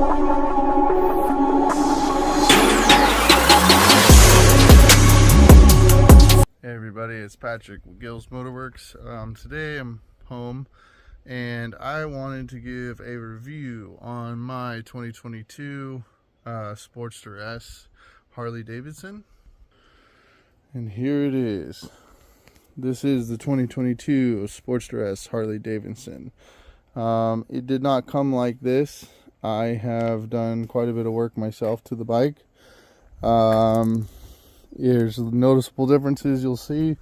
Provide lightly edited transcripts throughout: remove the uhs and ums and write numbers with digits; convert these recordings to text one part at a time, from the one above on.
Hey everybody, it's Patrick with Gill's Motorworks. Today I'm home and I wanted to give a review on my 2022 Sportster S Harley Davidson. And here it is. This is the 2022 Sportster S Harley Davidson. It did not come like this. I have done quite a bit of work myself to the bike. There's noticeable differences you'll see.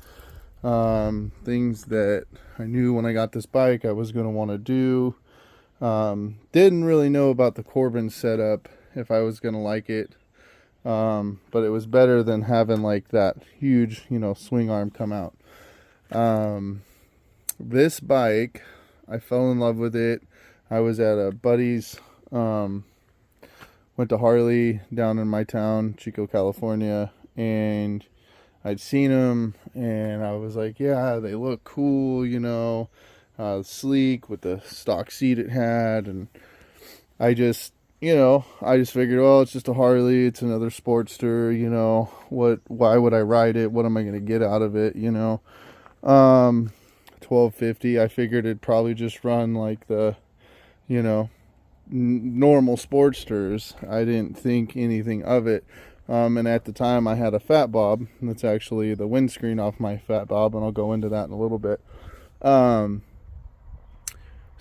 Things that I knew when I got this bike I was going to want to do. Didn't really know about the Corbin setup, if I was going to like it. But it was better than having like that huge, swing arm come out. This bike, I fell in love with it. I was at a buddy's, went to Harley down in my town, Chico, California, and I'd seen them and I was like, yeah, they look cool, sleek with the stock seat it had. And I just figured, well, it's just a Harley, it's another Sportster, why would I ride it? What am I going to get out of it? 1250, I figured it'd probably just run like the, normal Sportsters. I didn't think anything of it. And at the time I had a Fat Bob. That's actually the windscreen off my Fat Bob, and I'll go into that in a little bit. So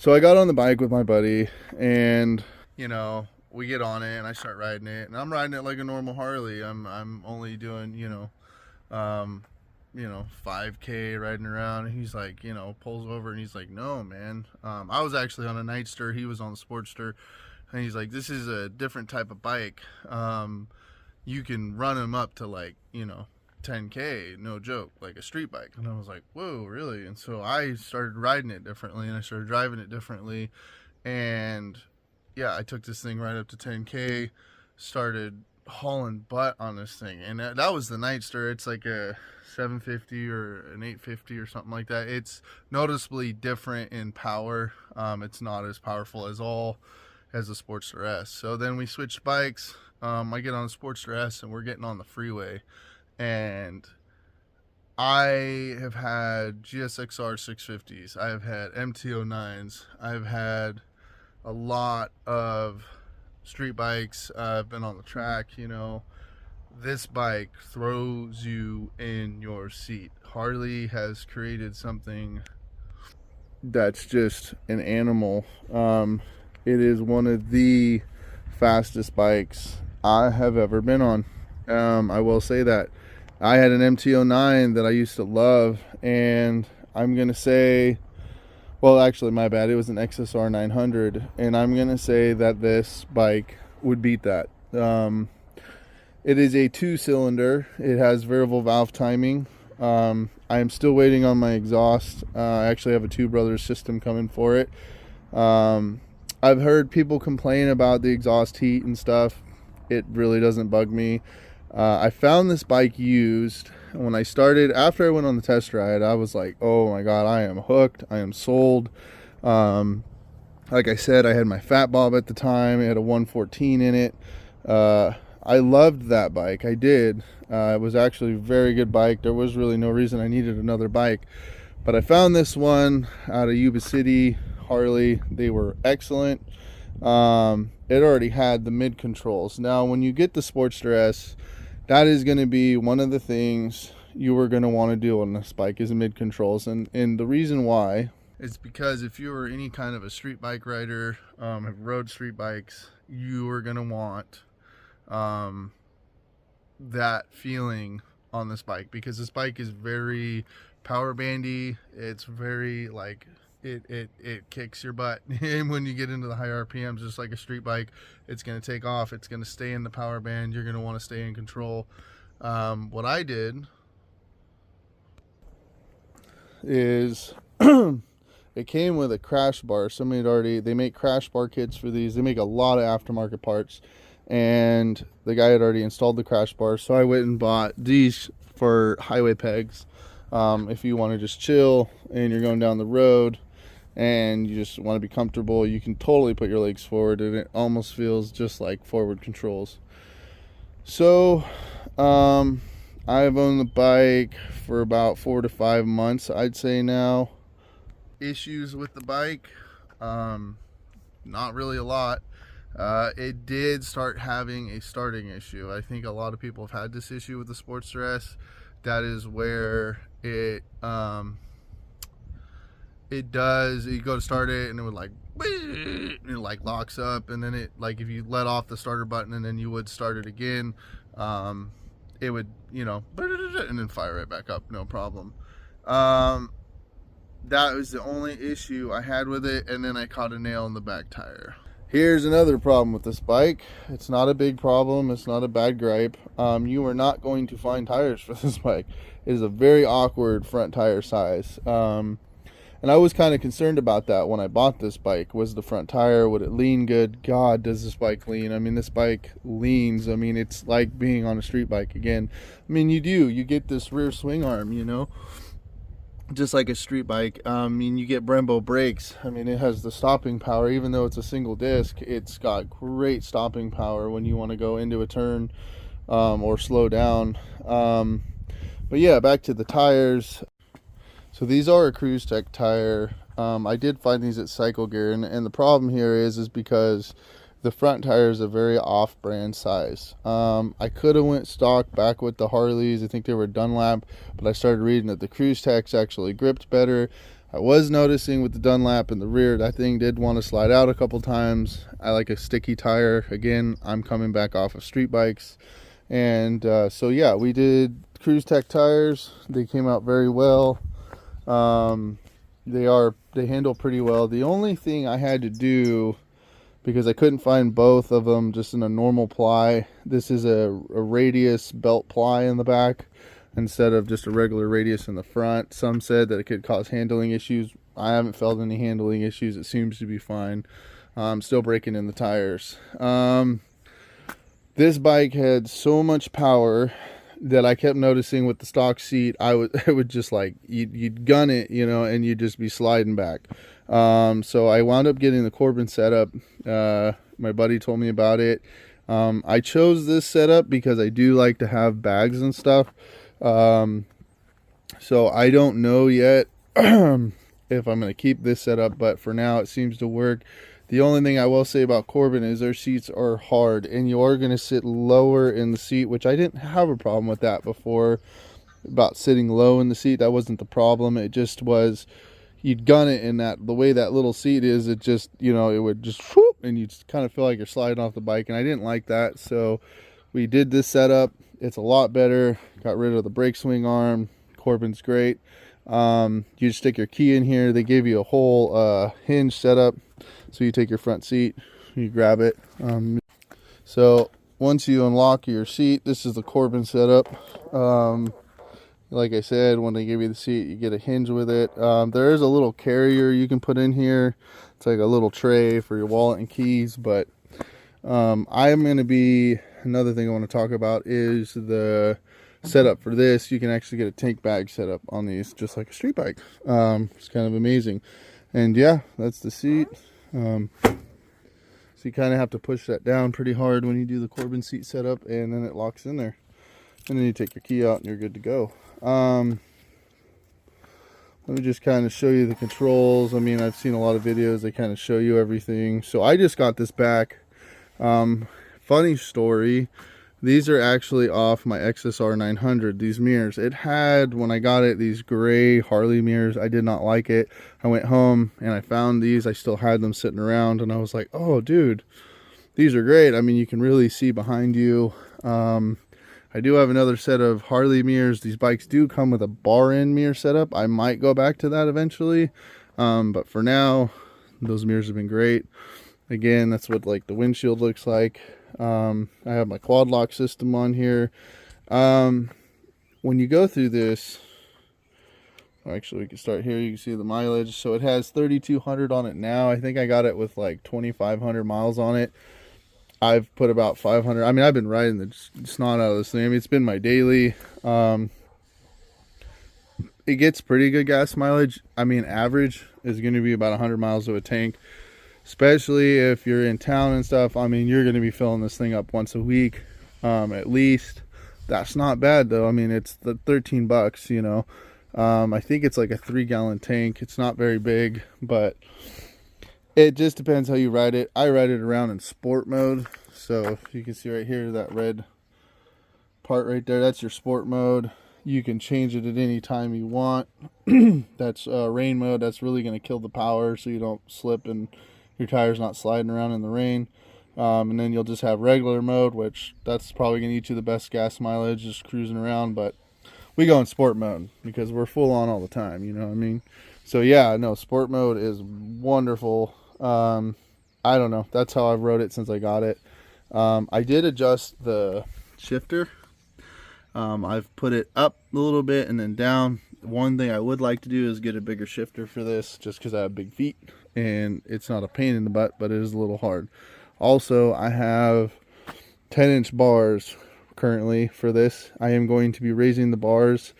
I got on the bike with my buddy, and we get on it and I start riding it, and I'm riding it like a normal Harley. I'm only doing 5K riding around, and he's like, pulls over and he's like, no man, I was actually on a Nightster, he was on the Sportster, and he's like, this is a different type of bike. You can run them up to like 10K, no joke, like a street bike. And I was like, whoa, really? And so I started riding it differently, and I started driving it differently, and yeah, I took this thing right up to 10K, started hauling butt on this thing. And that was the Nightster. It's like a 750 or an 850 or something like that. It's noticeably different in power. It's not as powerful as the Sportster S. So then we switched bikes. I get on the Sportster S and we're getting on the freeway, and I have had GSXR 650s, I have had MT-09s, I've had a lot of street bikes, I've been on the track. This bike throws you in your seat. Harley has created something that's just an animal. It is one of the fastest bikes I have ever been on. I will say that. I had an MT-09 that I used to love, and I'm gonna say, well, actually my bad, it was an XSR 900, and I'm gonna say that this bike would beat that. It is a 2-cylinder. It has variable valve timing. I'm still waiting on my exhaust. I actually have a Two Brothers system coming for it. I've heard people complain about the exhaust heat and stuff. It really doesn't bug me. I found this bike used. When I started, after I went on the test ride, I was like, oh my god, I am hooked, I am sold. Like I said, I had my Fat Bob at the time. It had a 114 in it. I loved that bike. I did. It was actually a very good bike. There was really no reason I needed another bike, but I found this one out of Yuba City, Harley. They were excellent. It already had the mid controls. Now when you get the Sportster S, that is going to be one of the things you are going to want to do on this bike, is mid controls. And the reason why is because if you are any kind of a street bike rider, have rode street bikes, you are going to want that feeling on this bike, because this bike is very power bandy. It's very like it kicks your butt. And when you get into the high RPMs, just like a street bike, it's going to take off. It's going to stay in the power band. You're going to want to stay in control. What I did is it came with a crash bar. They make crash bar kits for these. They make a lot of aftermarket parts, and the guy had already installed the crash bar, so I went and bought these for highway pegs. If you want to just chill and you're going down the road, and you just want to be comfortable, you can totally put your legs forward, and it almost feels just like forward controls. So I've owned the bike for about 4 to 5 months, I'd say now. Issues with the bike, not really a lot. It did start having a starting issue. I think a lot of people have had this issue with the Sportster S. That is where it does, you go to start it and it would like, and it like locks up, and then it, like, if you let off the starter button and then you would start it again, it would, you know, and then fire right back up, no problem. That was the only issue I had with it, and then I caught a nail in the back tire. Here's another problem with this bike. It's not a big problem. It's not a bad gripe. You are not going to find tires for this bike. It is a very awkward front tire size. And I was kind of concerned about that when I bought this bike. Was the front tire, would it lean good? God, does this bike lean? I mean, this bike leans. I mean, it's like being on a street bike again. I mean, you get this rear swing arm, you know, just like a street bike. I mean, you get Brembo brakes. I mean, it has the stopping power. Even though it's a single disc, it's got great stopping power when you want to go into a turn or slow down. But yeah, back to the tires. So these are a Cruise Tech tire. I did find these at Cycle Gear, and the problem here is because the front tire is a very off-brand size. I could have went stock back with the Harleys. I think they were Dunlap, but I started reading that the Cruise Techs actually gripped better. I was noticing with the Dunlap in the rear, that thing did want to slide out a couple times. I like a sticky tire. Again, I'm coming back off of street bikes. And so yeah, we did Cruise Tech tires. They came out very well. They handle pretty well. The only thing I had to do, because I couldn't find both of them just in a normal ply, this is a radius belt ply in the back instead of just a regular radius in the front. Some said that it could cause handling issues. I haven't felt any handling issues. It seems to be fine. I'm still breaking in the tires. This bike had so much power that I kept noticing with the stock seat, it would just like, you'd gun it, you know, and you'd just be sliding back. So I wound up getting the Corbin setup. My buddy told me about it. I chose this setup because I do like to have bags and stuff. So I don't know yet if I'm going to keep this setup, but for now it seems to work. The only thing I will say about Corbin is their seats are hard, and you are going to sit lower in the seat, which I didn't have a problem with that before, about sitting low in the seat. That wasn't the problem. It just was, you'd gun it, and the way that little seat is, it just, you know, it would just whoop, and you just kind of feel like you're sliding off the bike, and I didn't like that. So we did this setup. It's a lot better. Got rid of the brake swing arm. Corbin's great. You just stick your key in here. They gave you a whole hinge setup. So you take your front seat, you grab it. So once you unlock your seat, this is the Corbin setup. Like I said, when they give you the seat, you get a hinge with it. There is a little carrier you can put in here. It's like a little tray for your wallet and keys. But I'm going to be, another thing I want to talk about is the setup for this. You can actually get a tank bag setup on these, just like a street bike. It's kind of amazing. And yeah, that's the seat. So you kind of have to push that down pretty hard when you do the Corbin seat setup, and then it locks in there. And then you take your key out and you're good to go. Let me just kind of show you the controls. I mean, I've seen a lot of videos, they kind of show you everything. So I just got this back. Funny story, these are actually off my XSR 900, these mirrors. It had, when I got it, these gray Harley mirrors. I did not like it. I went home and I found these. I still had them sitting around, and I was like, oh dude, these are great. I mean, you can really see behind you. I do have another set of Harley mirrors. These bikes do come with a bar end mirror setup. I might go back to that eventually, but for now, those mirrors have been great. Again, that's what like the windshield looks like. I have my quad lock system on here. When you go through this, actually we can start here. You can see the mileage. So it has 3,200 on it now. I think I got it with like 2,500 miles on it. I've put about 500. I mean, I've been riding the snot out of this thing. I mean, it's been my daily. it gets pretty good gas mileage. I mean, average is going to be about 100 miles to a tank, especially if you're in town and stuff. I mean, you're going to be filling this thing up once a week, at least. That's not bad though. I mean, it's the 13 bucks, you know. I think it's like a 3-gallon tank. It's not very big, but it just depends how you ride it. I ride it around in sport mode. So if you can see right here, that red part right there, that's your sport mode. You can change it at any time you want. That's rain mode. That's really going to kill the power so you don't slip and your tires not sliding around in the rain. And then you'll just have regular mode, which that's probably going to get you the best gas mileage, just cruising around. But we go in sport mode because we're full on all the time, you know what I mean? So yeah, no, sport mode is wonderful. I don't know. That's how I've rode it since I got it. I did adjust the shifter. I've put it up a little bit and then down. One thing I would like to do is get a bigger shifter for this, just because I have big feet and it's not a pain in the butt, but it is a little hard. Also, I have 10-inch bars currently for this. I am going to be raising the bars.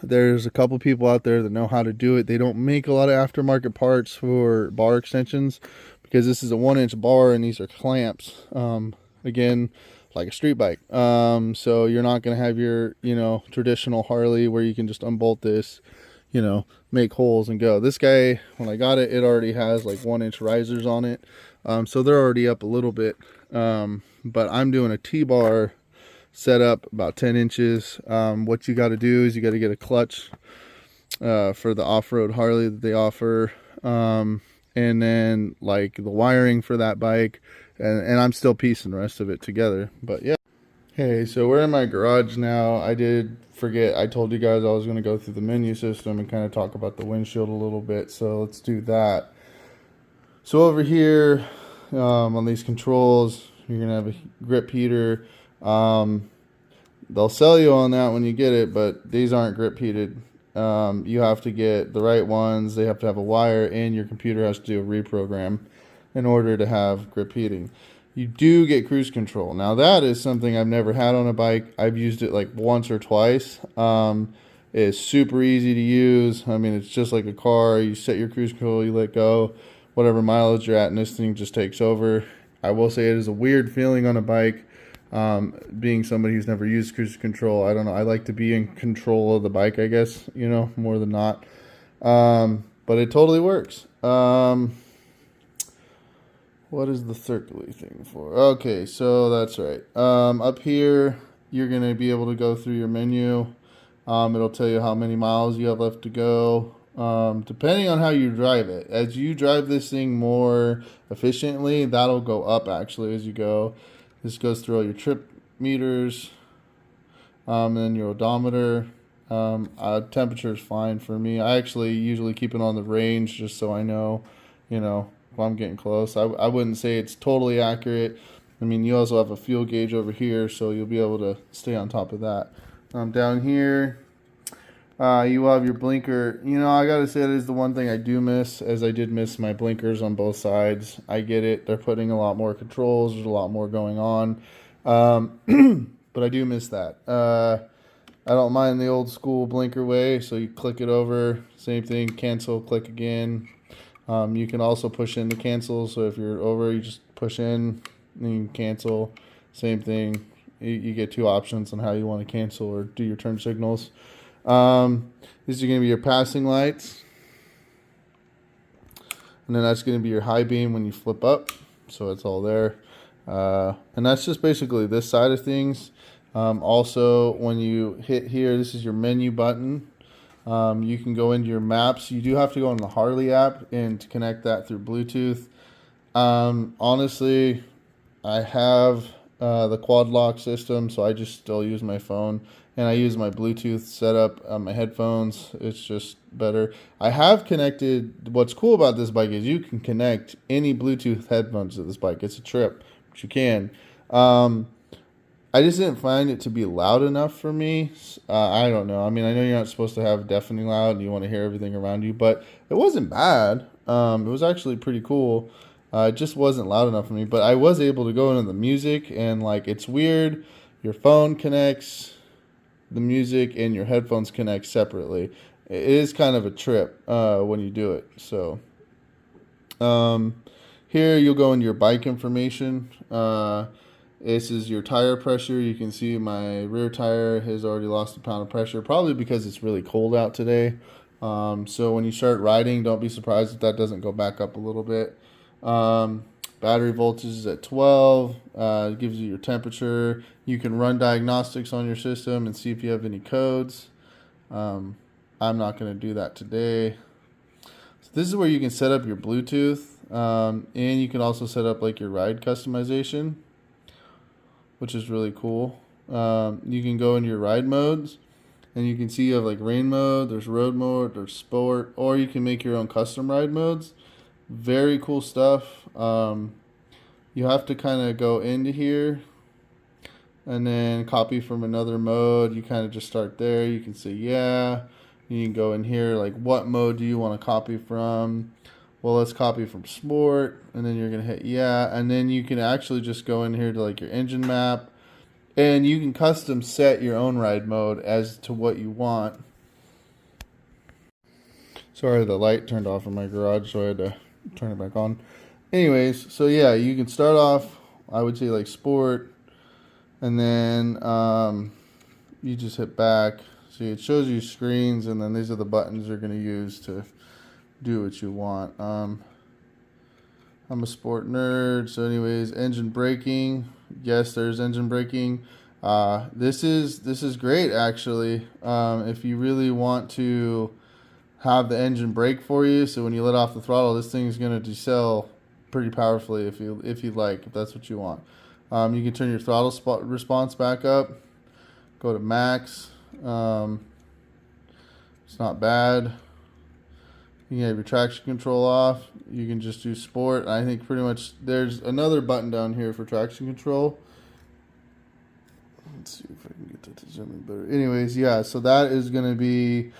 There's a couple people out there that know how to do it. They don't make a lot of aftermarket parts for bar extensions because this is a 1-inch bar and these are clamps. Again, like a street bike. So you're not going to have your, you know, traditional Harley where you can just unbolt this, you know, make holes and go. This guy, when I got it, it already has like 1-inch risers on it. So they're already up a little bit. But I'm doing a T-bar setup about 10 inches. What you got to do is you got to get a clutch for the off-road Harley that they offer. And then like the wiring for that bike. And I'm still piecing the rest of it together. But yeah. Hey, so we're in my garage now. I did forget, I told you guys I was going to go through the menu system and kind of talk about the windshield a little bit. So let's do that. So over here on these controls, you're going to have a grip heater. They'll sell you on that when you get it, but these aren't grip heated. You have to get the right ones. They have to have a wire, and your computer has to do a reprogram in order to have grip heating. You do get cruise control. Now that is something I've never had on a bike. I've used it like once or twice. It's super easy to use. I mean, it's just like a car. You set your cruise control, you let go, whatever mileage you're at, and this thing just takes over. I will say it is a weird feeling on a bike. Being somebody who's never used cruise control, I don't know. I like to be in control of the bike, I guess, you know, more than not. But it totally works. What is the circly thing for? Okay, so that's right. Up here, you're going to be able to go through your menu. It'll tell you how many miles you have left to go. Depending on how you drive it. As you drive this thing more efficiently, that'll go up actually as you go. This goes through all your trip meters, and then your odometer. Temperature is fine for me. I actually usually keep it on the range just so I know, you know, if I'm getting close. I wouldn't say it's totally accurate. I mean, you also have a fuel gauge over here, so you'll be able to stay on top of that. Down here, you will have your blinker. You know, I gotta say that is the one thing I do miss, as I did miss my blinkers on both sides. I get it. They're putting a lot more controls. There's a lot more going on. But I do miss that. I don't mind the old school blinker way. So you click it over, same thing, cancel, click again. You can also push in to cancel. So if you're over, you just push in, and you can cancel. Same thing. You get two options on how you want to cancel or do your turn signals. These are going to be your passing lights. And then that's going to be your high beam when you flip up. So it's all there. And that's just basically this side of things. Also, when you hit here, this is your menu button. You can go into your maps. You do have to go on the Harley app and to connect that through Bluetooth. Honestly, I have the quad lock system, so I just still use my phone. And I use my Bluetooth setup on my headphones. It's just better. I have connected. What's cool about this bike is you can connect any Bluetooth headphones to this bike. It's a trip, but you can. I just didn't find it to be loud enough for me. I don't know. I mean, I know you're not supposed to have deafening loud and you want to hear everything around you, but it wasn't bad. It was actually pretty cool. It just wasn't loud enough for me, but I was able to go into the music and like, it's weird. Your phone connects the music and your headphones connect separately. It is kind of a trip when you do it. So here you'll go into your bike information. This is your tire pressure. You can see my rear tire has already lost a pound of pressure, probably because it's really cold out today. So when you start riding, don't be surprised if that doesn't go back up a little bit. Battery voltage is at 12. It gives you your temperature. You can run diagnostics on your system and see if you have any codes. I'm not going to do that today. So this is where you can set up your Bluetooth, and you can also set up like your ride customization, which is really cool. You can go into your ride modes, and you can see you have like rain mode, there's road mode, there's sport, or you can make your own custom ride modes. Very cool stuff. You have to kind of go into here and then copy from another mode. You kind of just start there. You can say, yeah. You can go in here, like, what mode do you want to copy from? Well, let's copy from sport. And then you're going to hit, yeah. And then you can actually just go in here to, like, your engine map. And you can custom set your own ride mode as to what you want. Sorry, the light turned off in my garage, so I had to turn it back on. Anyways, so yeah, you can start off, I would say, like sport, and then you just hit back. See, it shows you screens, and then these are the buttons you're going to use to do what you want. I'm a sport nerd, so anyways, engine braking. Yes, there's engine braking. This is great, actually. If you really want to have the engine brake for you, so when you let off the throttle, this thing is going to decel pretty powerfully if that's what you want. You can turn your throttle response back up, go to max. It's not bad. You can have your traction control off. You can just do sport. I think pretty much there's another button down here for traction control. Let's see if I can get that to zoom in better. Anyways, yeah, so that is going to be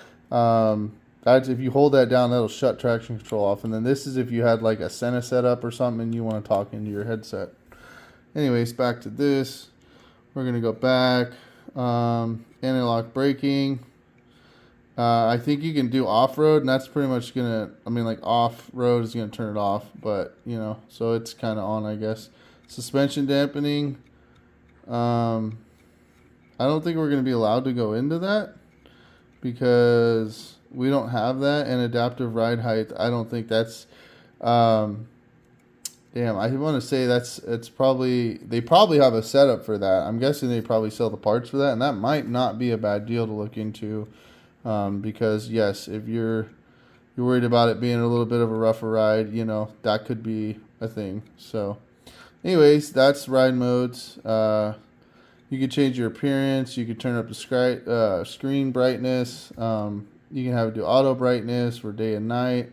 that's if you hold that down, that'll shut traction control off. And then this is if you had like a Senna setup or something and you want to talk into your headset. Anyways, back to this. We're going to go back. Anti-lock braking. I think you can do off-road, and that's pretty much going to, like off-road is going to turn it off. But, so it's kind of on, I guess. Suspension dampening. I don't think we're going to be allowed to go into that because we don't have that. And adaptive ride height, I don't think that's I want to say it's probably, they probably have a setup for that. I'm guessing they probably sell the parts for that, and that might not be a bad deal to look into, because yes, if you're worried about it being a little bit of a rougher ride, that could be a thing. So anyways, that's ride modes. You can change your appearance. You can turn up the screen brightness. You can have it do auto brightness for day and night,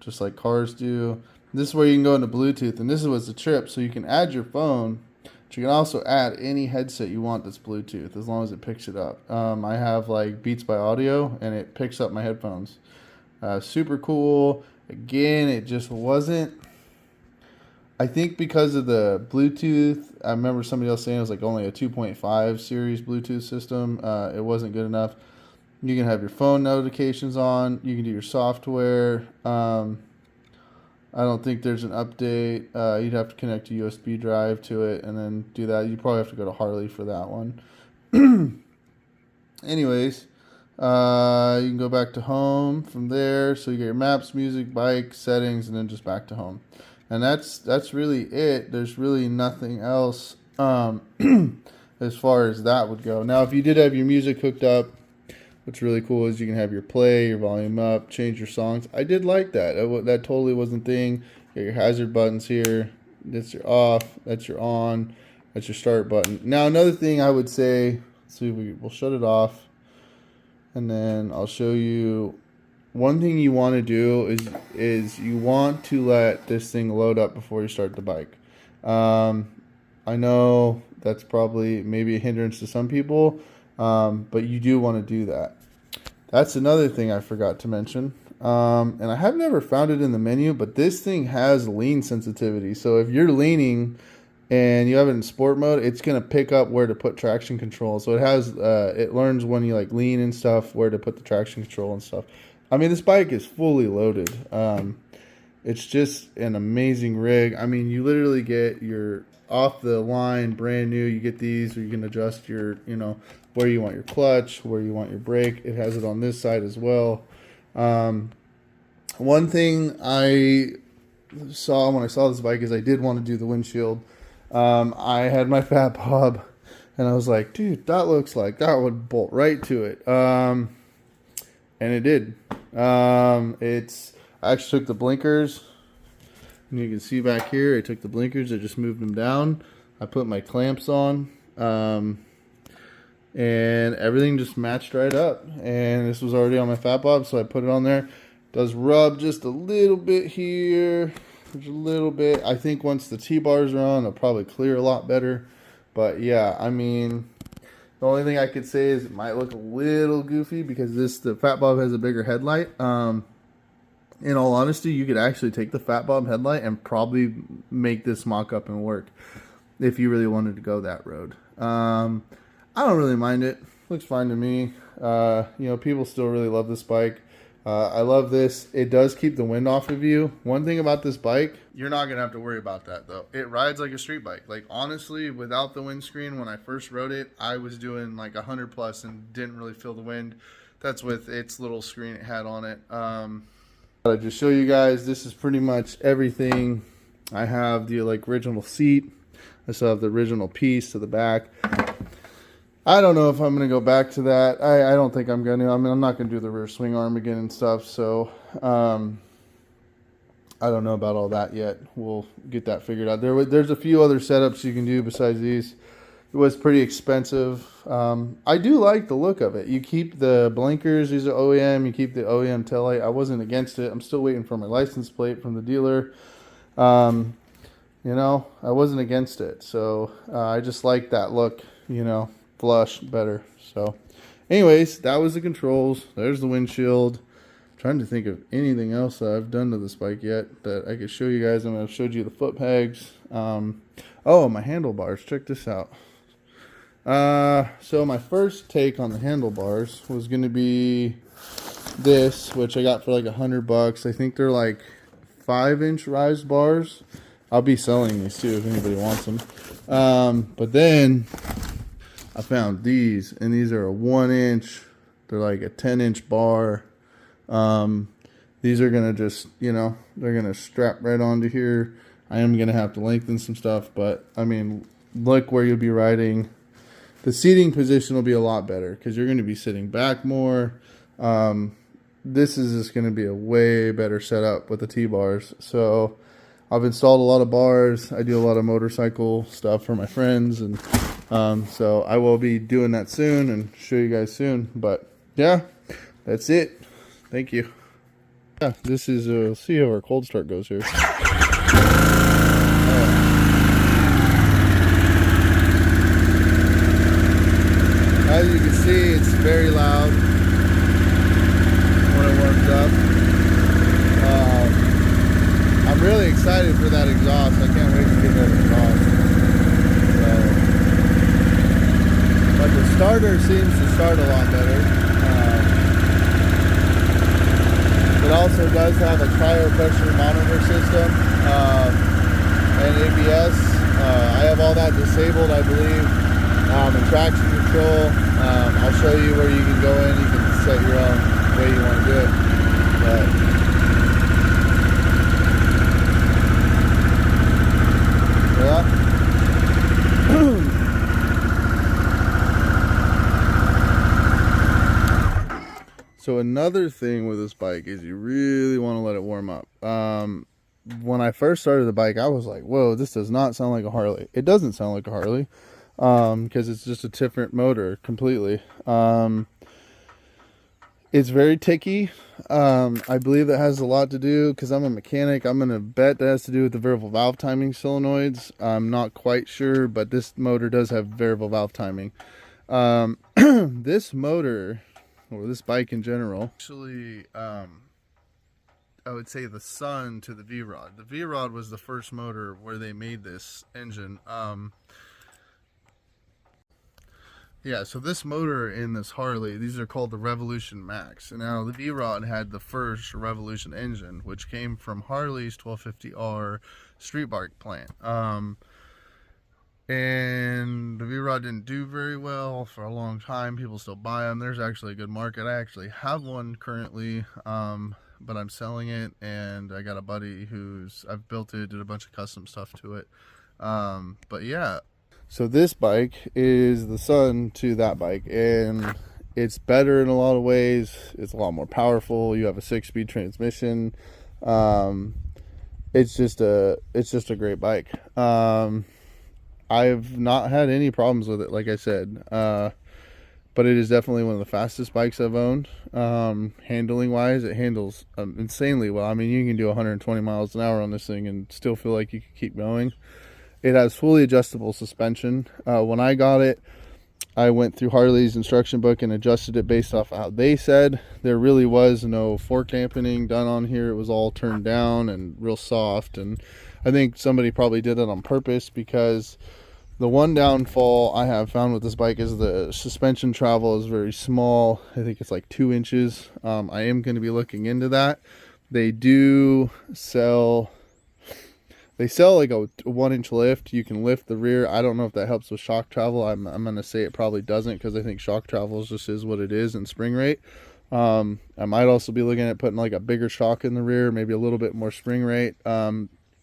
just like cars do. This is where you can go into Bluetooth, and this is what's the trip. So you can add your phone, but you can also add any headset you want that's Bluetooth, as long as it picks it up. I have like Beats by Audio, and it picks up my headphones. Super cool. Again, it just wasn't, I think because of the Bluetooth, I remember somebody else saying it was like only a 2.5 series Bluetooth system. It wasn't good enough. You can have your phone notifications on. You can do your software. I don't think there's an update. You'd have to connect a USB drive to it and then do that. You probably have to go to Harley for that one. Anyways, you can go back to home from there. So you get your maps, music, bike, settings, and then just back to home. And that's really it. There's really nothing else as far as that would go. Now, if you did have your music hooked up, what's really cool is you can have your play, your volume up, change your songs. I did like that. That totally wasn't a thing. You got your hazard buttons here. That's your off. That's your on. That's your start button. Now, another thing I would say, let's see, we'll shut it off. And then I'll show you. One thing you want to do is you want to let this thing load up before you start the bike. I know that's probably maybe a hindrance to some people, but you do want to do that. That's another thing I forgot to mention. And I have never found it in the menu, but this thing has lean sensitivity. So if you're leaning and you have it in sport mode, it's going to pick up where to put traction control. So it has, it learns when you like lean and stuff, where to put the traction control and stuff. I mean, this bike is fully loaded. It's just an amazing rig. I mean, you literally get your off the line, brand new. You get these, or you can adjust your, you know, where you want your clutch, where you want your brake. It has it on this side as well. One thing I saw when I saw this bike is I did want to do the windshield. I had my Fat Bob, and I was like, dude, that looks like that would bolt right to it. And it did. I actually took the blinkers, and you can see back here, I took the blinkers, I just moved them down. I put my clamps on, and everything just matched right up. And this was already on my Fat Bob, so I put it on there. Does rub just a little bit here, just a little bit. I think once the T-bars are on, it'll probably clear a lot better. But yeah, I mean, the only thing I could say is it might look a little goofy because the Fat Bob has a bigger headlight. In all honesty, you could actually take the Fat Bob headlight and probably make this mock-up and work if you really wanted to go that road. I don't really mind it. Looks fine to me. You know, people still really love this bike. I love this. It does keep the wind off of you. One thing about this bike, you're not going to have to worry about that, though. It rides like a street bike. Like, honestly, without the windscreen, when I first rode it, I was doing like 100 plus and didn't really feel the wind. That's with its little screen it had on it. I'll just show you guys, this is pretty much everything. I have the like original seat. I still have the original piece to the back. I don't know if I'm going to go back to that. I don't think I'm going to. I mean, I'm not going to do the rear swing arm again and stuff. So, I don't know about all that yet. We'll get that figured out. There's a few other setups you can do besides these. It was pretty expensive. I do like the look of it. You keep the blinkers. These are OEM. You keep the OEM taillight. I wasn't against it. I'm still waiting for my license plate from the dealer. You know, I wasn't against it. So, I just like that look, you know, flush better. So anyways, that was the controls. There's the windshield. I'm trying to think of anything else that I've done to this bike yet that I could show you guys. I mean, I've showed you the foot pegs. Oh, my handlebars. Check this out. So my first take on the handlebars was going to be this, which I got for like $100. I think they're like 5-inch rise bars. I'll be selling these too if anybody wants them. But then I found these, and these are a 1-inch. They're like a 10-inch bar. These are gonna just, you know, they're gonna strap right onto here. I am gonna have to lengthen some stuff, but I mean, look where you'll be riding. The seating position will be a lot better because you're gonna be sitting back more. This is just gonna be a way better setup with the T-bars. So I've installed a lot of bars. I do a lot of motorcycle stuff for my friends, and so I will be doing that soon and show you guys soon. But yeah, that's it. Thank you. Yeah, this is let's see how our cold start goes here. As you can see, it's very loud when it warms up. I'm really excited for that exhaust. I can't wait to get that exhaust. But the starter seems to start a lot better. It also does have a tire pressure monitor system and ABS. I have all that disabled, I believe, and traction control. I'll show you where you can go in. You can set your own way you want to do it. But yeah. So another thing with this bike is you really want to let it warm up. When I first started the bike, I was like, whoa, this does not sound like a Harley. It doesn't sound like a Harley because it's just a different motor completely. It's very ticky. I believe that has a lot to do, because I'm a mechanic, I'm going to bet that has to do with the variable valve timing solenoids. I'm not quite sure, but this motor does have variable valve timing. This motor, or this bike in general, actually I would say the son to the V-Rod. The V-Rod was the first motor where they made this engine. Yeah, so this motor in this Harley, these are called the Revolution Max. And now the V-Rod had the first Revolution engine, which came from Harley's 1250R street bike plant. And the V-Rod didn't do very well for a long time. People still buy them. There's actually a good market. I actually have one currently, but I'm selling it, and I got a buddy I've built it, did a bunch of custom stuff to it. But yeah. So this bike is the son to that bike, and it's better in a lot of ways. It's a lot more powerful. You have a 6-speed transmission. It's just a great bike. I've not had any problems with it, like I said, but it is definitely one of the fastest bikes I've owned. Handling wise, it handles insanely well. I mean, you can do 120 miles an hour on this thing and still feel like you can keep going. It has fully adjustable suspension. When I got it, I went through Harley's instruction book and adjusted it based off how they said. There really was no fork dampening done on here. It was all turned down and real soft, and I think somebody probably did it on purpose, because the one downfall I have found with this bike is the suspension travel is very small. I think it's like 2 inches. I am going to be looking into that. They do sell... They sell like a 1-inch lift. You can lift the rear. I don't know if that helps with shock travel. I'm going to say it probably doesn't, because I think shock travel just is what it is in spring rate. I might also be looking at putting like a bigger shock in the rear, maybe a little bit more spring rate.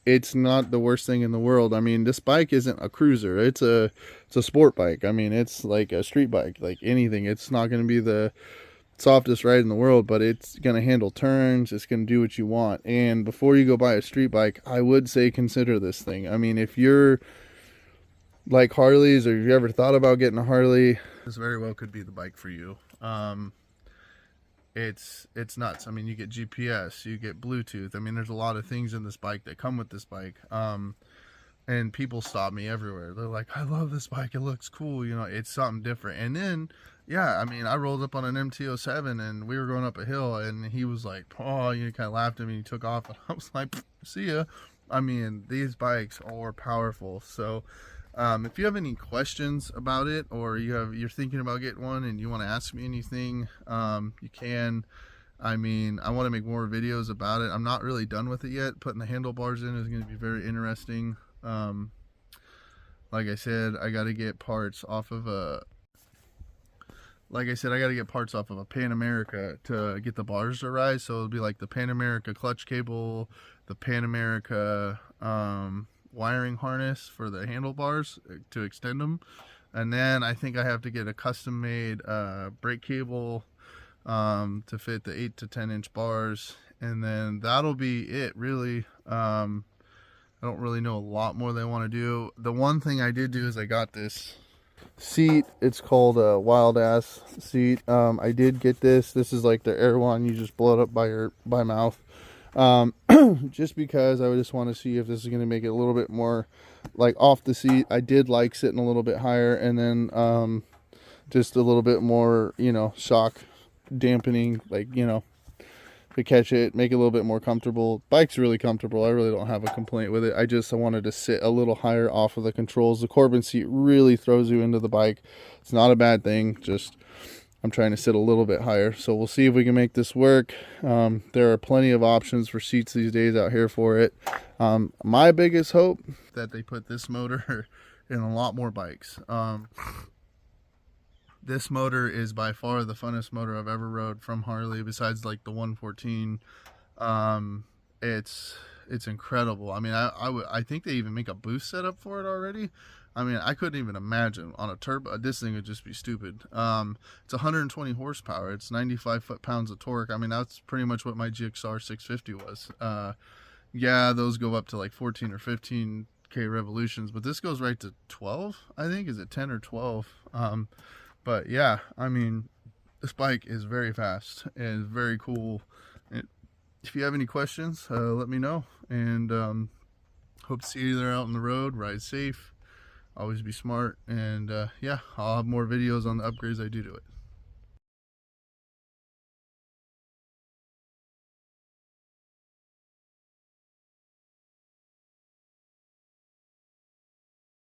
It's not the worst thing in the world. I mean, this bike isn't a cruiser. It's a sport bike. I mean, it's like a street bike, like anything. It's not going to be the softest ride in the world, but it's going to handle turns. It's going to do what you want. And before you go buy a street bike, I would say consider this thing. I mean, if you're like Harleys, or you ever thought about getting a Harley, this very well could be the bike for you. It's nuts. I mean, you get GPS, you get Bluetooth. I mean, there's a lot of things in this bike that come with this bike. And people stop me everywhere. They're like, I love this bike, it looks cool, you know, it's something different. And then, yeah, I mean, I rolled up on an MT-07 and we were going up a hill, and he was like, oh, you kind of laughed at me, and he took off, and I was like, see ya. I mean, these bikes are powerful. So if you have any questions about it, or you're thinking about getting one and you want to ask me anything, you can. I mean, I want to make more videos about it. I'm not really done with it yet. Putting the handlebars in is going to be very interesting. Like I said, I got to get parts off of a Pan America to get the bars to rise. So it'll be like the Pan America clutch cable, the Pan America wiring harness for the handlebars to extend them, and then I think I have to get a custom made brake cable to fit the 8 to 10 inch bars, and then that'll be it, really. I don't really know a lot more they want to do. The one thing I did do is I got this seat. It's called a wild ass seat. I did get this. This is like the air one. You just blow it up by mouth. Just because I just want to see if this is going to make it a little bit more like off the seat. I did like sitting a little bit higher, and then just a little bit more, you know, shock dampening, like, you know, to catch it, make it a little bit more comfortable. Bike's really comfortable. I really don't have a complaint with it. I wanted to sit a little higher off of the controls. The Corbin seat really throws you into the bike. It's not a bad thing, just I'm trying to sit a little bit higher. So we'll see if we can make this work. There are plenty of options for seats these days out here for it. My biggest hope that they put this motor in a lot more bikes. This motor is by far the funnest motor I've ever rode from Harley, besides like the 114. It's incredible. I mean, I think they even make a boost setup for it already. I mean, I couldn't even imagine on a turbo. This thing would just be stupid. It's 120 horsepower. It's 95 foot-pounds of torque. I mean, that's pretty much what my GXR 650 was. Yeah, those go up to like 14 or 15K revolutions, but this goes right to 12, I think. Is it 10 or 12? But yeah, I mean, this bike is very fast and very cool. If you have any questions, let me know. And hope to see you there out on the road. Ride safe. Always be smart. And yeah, I'll have more videos on the upgrades I do to it.